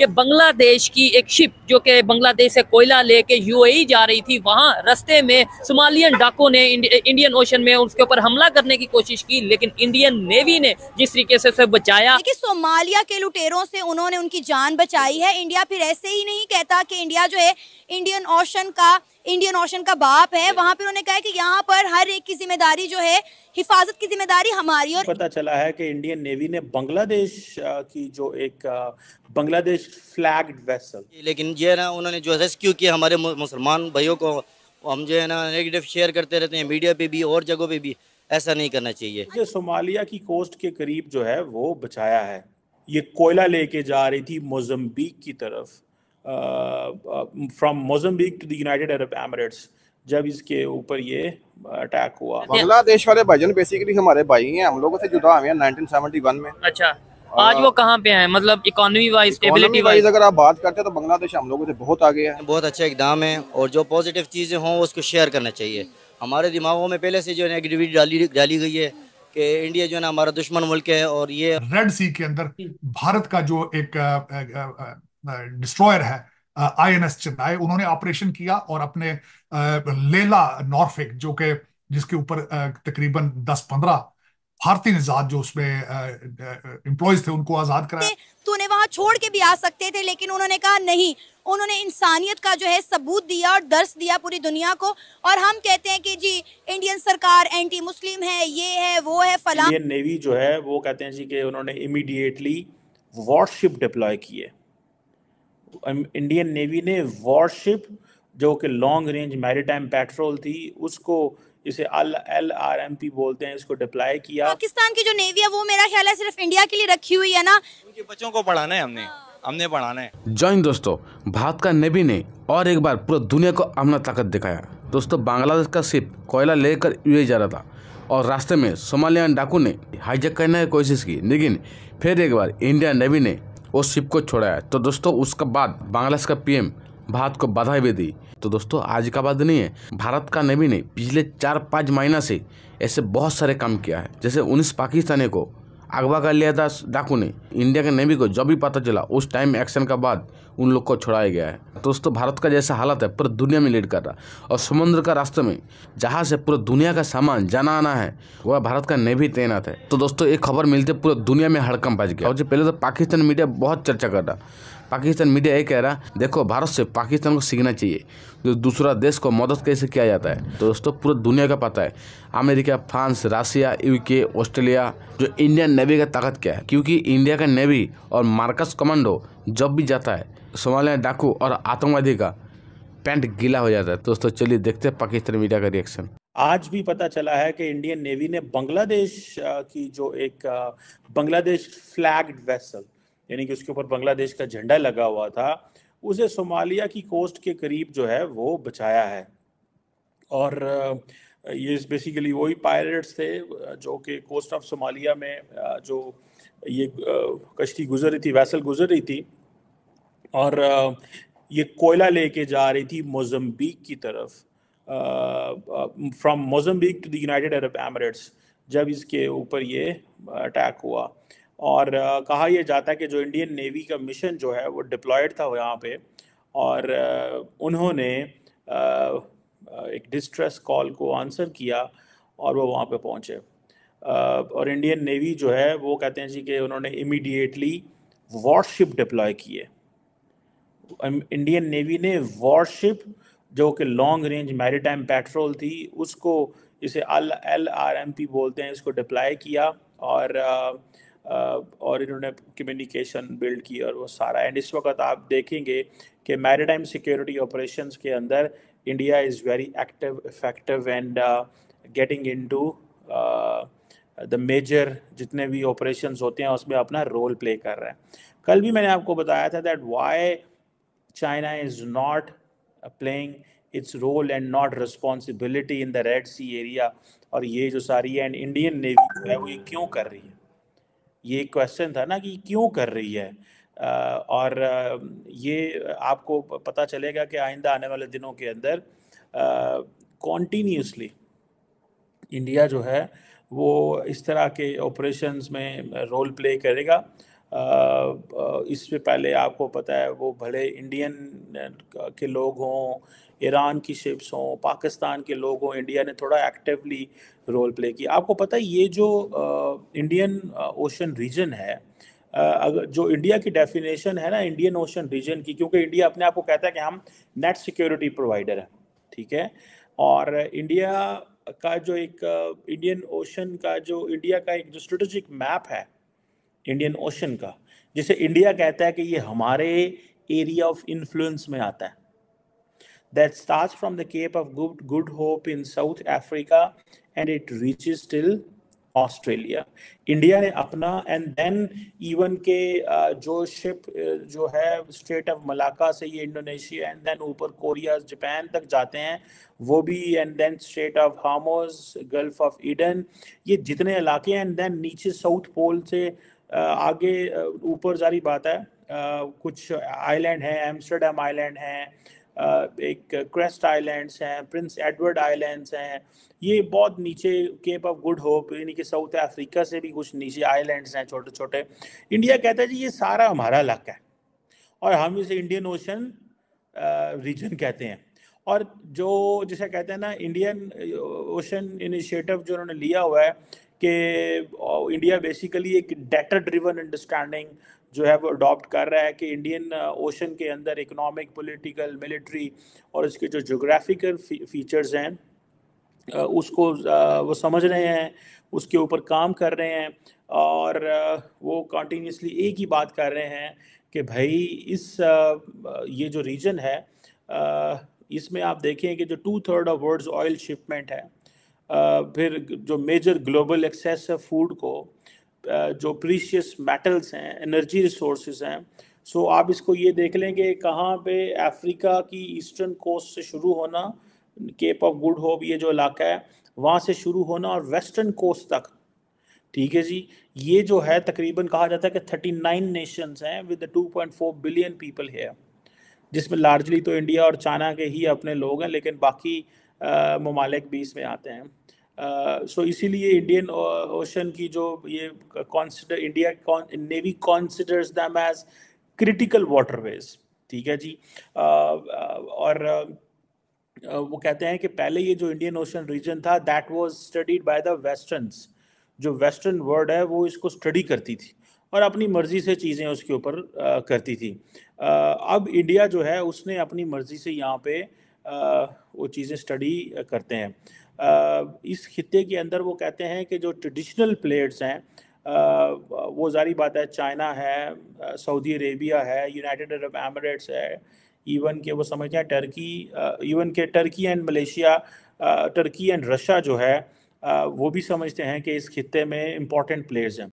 कि बांग्लादेश की एक शिप जो कि बांग्लादेश से कोयला लेके यूएई जा रही थी, वहां रास्ते में सोमालियन डाकुओं ने इंडियन ओशन में उसके ऊपर हमला करने की कोशिश की, लेकिन इंडियन नेवी ने जिस तरीके से उसे बचाया। देखिए, सोमालिया के लुटेरों से उन्होंने उनकी जान बचाई है। इंडिया फिर ऐसे ही नहीं कहता कि इंडिया जो है इंडियन ओशन का बाप है। वहां पर उन्होंने कहा कि यहाँ पर हर एक की जिम्मेदारी जो है, हिफाजत की जिम्मेदारी हमारी। और पता चला है कि इंडियन नेवी ने बांग्लादेश की जो एक बांग्लादेश फ्लैग्ड वेसल, लेकिन जो है ना उन्होंने जो रेस्क्यू किया हमारे मुसलमान भाइयों को, हम जो है ना नेगेटिव शेयर करते रहते हैं मीडिया पे भी और जगहों पे भी। ऐसा नहीं करना चाहिए। जो सोमालिया की कोस्ट के करीब जो है वो बचाया है। ये कोयला लेके जा रही थी मोज़म्बिक की तरफ, from Mozambique to the United Arab Emirates, जब इसके ऊपर ये अटैक हुआ। बांग्लादेश वाले भाईजान बेसिकली हमारे भाई हैं, हम लोगों से जुदा हुए हैं 1971 में। अच्छा, आज वो कहाँ पे हैं? मतलब इकोनॉमी वाइज, स्टेबिलिटी वाइज अगर आप बात करते हैं तो बांग्लादेश हम लोगों से बहुत आगे है। बहुत अच्छा इकदाम है और जो पॉजिटिव चीज़ें हों उसको शेयर करना चाहिए। हमारे दिमागों में पहले से जो नेगेटिविटी डाली गई है कि इंडिया जो है ना हमारा दुश्मन मुल्क है। और ये रेड सी के अंदर भारत का जो एक डिस्ट्रॉयर है आईएनएस चेन्नई, उन्होंने ऑपरेशन किया और अपने लेला नॉर्फिक जो कि जिसके ऊपर तकरीबन 10-15 भारतीय निजात जो उसमें एम्प्लॉयज थे उनको आजाद कराया। तो उन्हें वहां छोड़ के भी आ सकते थे, लेकिन उन्होंने कहा नहीं। उन्होंने इंसानियत का जो है सबूत दिया और दर्श दिया पूरी दुनिया को। और हम कहते हैं कि जी इंडियन सरकार एंटी मुस्लिम है, ये है, वो है, फलां। इंडियन नेवी जो है वो कहते हैं जी कि उन्होंने इमीडिएटली वॉरशिप डिप्लॉय किए। इंडियन नेवी ने वॉरशिप जो कि लॉन्ग रेंज मैरीटाइम पेट्रोल थी, उसको इसे LRMP बोलते हैं, इसको डिप्लॉय किया। पाकिस्तान की जो नेवी है वो मेरा ख्याल है सिर्फ इंडिया के लिए रखी हुई है ना। उनके बच्चों को पढ़ाना है, हमने पढ़ाना है। जॉइन दोस्तों, भारत का नेवी ने और एक बार पूरी दुनिया को अपना ताकत दिखाया। दोस्तों, बांग्लादेश का शिप कोयला लेकर यूएई जा रहा था और रास्ते में सोमालियन डाकू ने हाईजैक करने की कोशिश की, लेकिन फिर एक बार इंडियन नेवी ने उस शिप को छोड़ाया। तो दोस्तों, उसके बाद बांग्लादेश का पीएम भारत को बधाई भी दी। तो दोस्तों, आज का बात नहीं है, भारत का नेवी ने पिछले 4-5 महीना से ऐसे बहुत सारे काम किया है। जैसे 19 पाकिस्तानी को अगवा कर लिया था डाकू ने। इंडिया के नेवी को जब भी पता चला उस टाइम एक्शन का बाद उन लोग को छोड़ाया गया है। दोस्तों, भारत का जैसा हालत है पूरी दुनिया में लीड कर रहा, और समुद्र का रास्ते में जहाँ से पूरी दुनिया का सामान जाना आना है वह भारत का नेवी तैनात है। तो दोस्तों, एक खबर मिलते पूरी दुनिया में हड़कंप मच गया। और जो पहले तो पाकिस्तान मीडिया बहुत चर्चा कर रहा, पाकिस्तान मीडिया ये कह रहा देखो भारत से पाकिस्तान को सीखना चाहिए जो दूसरा देश को मदद कैसे किया जाता है। तो दोस्तों, पूरी दुनिया का पता है America, France, Russia, UK, Australia जो इंडियन नेवी का ताकत क्या है, क्योंकि इंडिया का नेवी और मार्कस कमांडो जब भी जाता है सोमालिया डाकू और आतंकवादी का पैंट गीला हो जाता है। दोस्तों, चलिए देखते हैं पाकिस्तान मीडिया का रिएक्शन। आज भी पता चला है कि इंडियन नेवी ने बांग्लादेश की जो एक बांग्लादेश फ्लैग्ड वेसल, यानी कि उसके ऊपर बांग्लादेश का झंडा लगा हुआ था, उसे सोमालिया की कोस्ट के करीब जो है वो बचाया है। और ये बेसिकली वही पायरेट्स थे जो कि कोस्ट ऑफ सोमालिया में जो ये कश्ती गुजर रही थी, वेसल गुजर रही थी, और ये कोयला लेके जा रही थी मोज़म्बिक की तरफ, from Mozambique to the United Arab Emirates, जब इसके ऊपर ये अटैक हुआ। और कहा यह जाता है कि जो इंडियन नेवी का मिशन जो है वो डिप्लॉयड था यहाँ पे, और उन्होंने एक डिस्ट्रेस कॉल को आंसर किया और वो वहाँ पे पहुँचे। और इंडियन नेवी जो है वो कहते हैं जी कि उन्होंने इमीडिएटली वॉरशिप डिप्लॉय किए। इंडियन नेवी ने वॉरशिप जो कि लॉन्ग रेंज मैरीटाइम पेट्रोल थी, उसको इसे LRMP बोलते हैं, इसको डिप्लॉय किया। और इन्होंने कम्युनिकेशन बिल्ड की और वो सारा। एंड इस वक्त आप देखेंगे कि मैरीटाइम सिक्योरिटी ऑपरेशंस के अंदर India is very active, effective and getting into the major जितने भी ऑपरेशंस होते हैं उसमें अपना रोल प्ले कर रहा है। कल भी मैंने आपको बताया था that why China is not playing its role and not responsibility in the Red Sea area. और ये जो सारी है, एंड इंडियन नेवी जो है वो ये क्यों कर रही है, ये क्वेश्चन था ना कि क्यों कर रही है। और ये आपको पता चलेगा कि आइंदा आने वाले दिनों के अंदर कॉन्टीन्यूसली इंडिया जो है वो इस तरह के ऑपरेशंस में रोल प्ले करेगा। इससे पहले आपको पता है वो भले इंडियन के लोग हों, ईरान की शिप्स हों, पाकिस्तान के लोग हों, इंडिया ने थोड़ा एक्टिवली रोल प्ले किया। आपको पता है ये जो इंडियन ओशन रीजन है, अगर जो इंडिया की डेफिनेशन है ना इंडियन ओशन रीजन की, क्योंकि इंडिया अपने आप को कहता है कि हम नेट सिक्योरिटी प्रोवाइडर है, ठीक है, और इंडिया का जो एक इंडियन ओशन का जो इंडिया का एक जो स्ट्रेटेजिक मैप है इंडियन ओशन का, जिसे इंडिया कहता है कि ये हमारे एरिया ऑफ इन्फ्लुएंस में आता है, that starts from the Cape of Good Hope in South Africa and it reaches till Australia. India ने अपना एंड देन इवन के जो शिप जो है स्ट्रेट ऑफ मलाका से ये इंडोनेशिया एंड देन ऊपर कोरिया जापान तक जाते हैं वो भी, and then strait of Hormuz, gulf of Aden, ये जितने इलाके हैं, एंड देन नीचे साउथ पोल से आगे ऊपर जारी बात है, कुछ आइलैंड हैं, एम्स्टर्डम आइलैंड हैं, एक क्रेस्ट आइलैंड्स हैं, प्रिंस एडवर्ड आइलैंड्स हैं, ये बहुत नीचे केप ऑफ गुड होप यानी कि साउथ अफ्रीका से भी कुछ नीचे आइलैंड्स हैं छोटे छोटे। इंडिया कहता है जी ये सारा हमारा इलाका है और हम इसे इंडियन ओशन रीजन कहते हैं। और जो जिसे कहते हैं ना इंडियन ओशन इनिशिएटिव जो उन्होंने लिया हुआ है कि इंडिया बेसिकली एक डेटा ड्रिवन अंडरस्टैंडिंग जो है वो अडॉप्ट कर रहा है कि इंडियन ओशन के अंदर इकोनॉमिक, पॉलिटिकल, मिलिट्री और इसके जो जोग्राफिकल फीचर्स हैं उसको वो समझ रहे हैं, उसके ऊपर काम कर रहे हैं और वो कंटिन्यूसली एक ही बात कर रहे हैं कि भाई इस ये जो रीजन है इसमें आप देखें कि जो 2/3 ऑफ वर्ल्ड्स ऑयल शिपमेंट है, फिर जो मेजर ग्लोबल एक्सेस है फूड को, जो प्रीशियस मेटल्स हैं, एनर्जी रिसोर्सेज हैं, सो आप इसको ये देख लें कि कहाँ पे अफ्रीका की ईस्टर्न कोस्ट से शुरू होना, केप ऑफ गुड होप ये जो इलाका है वहाँ से शुरू होना और वेस्टर्न कोस्ट तक, ठीक है जी, ये जो है तकरीबन कहा जाता है कि 39 नेशंस हैं विद 2.4 बिलियन पीपल है, जिसमें लार्जली तो इंडिया और चाइना के ही अपने लोग हैं, लेकिन बाकी ममालिक भी इसमें आते हैं। सो इसीलिए इंडियन ओशन की जो ये consider India navy considers them as critical waterways, ठीक है जी। और वो कहते हैं कि पहले ये जो इंडियन ओशन रीजन था that was studied by the westerns, जो वेस्टर्न वर्ल्ड है वो इसको स्टडी करती थी और अपनी मर्जी से चीज़ें उसके ऊपर करती थी। अब इंडिया जो है उसने अपनी मर्जी से यहाँ पे वो चीज़ें स्टडी करते हैं। इस खित्ते के अंदर वो कहते हैं कि जो ट्रेडिशनल प्लेयर्स हैं वो जारी बात है चाइना है, सऊदी अरेबिया है, यूनाइटेड अरब एमिरेट्स है, इवन के वो समझते हैं टर्की, इवन के Turkey and Malaysia, Turkey and Russia जो है वो भी समझते हैं कि इस खित्ते में इम्पॉर्टेंट प्लेयर्स हैं।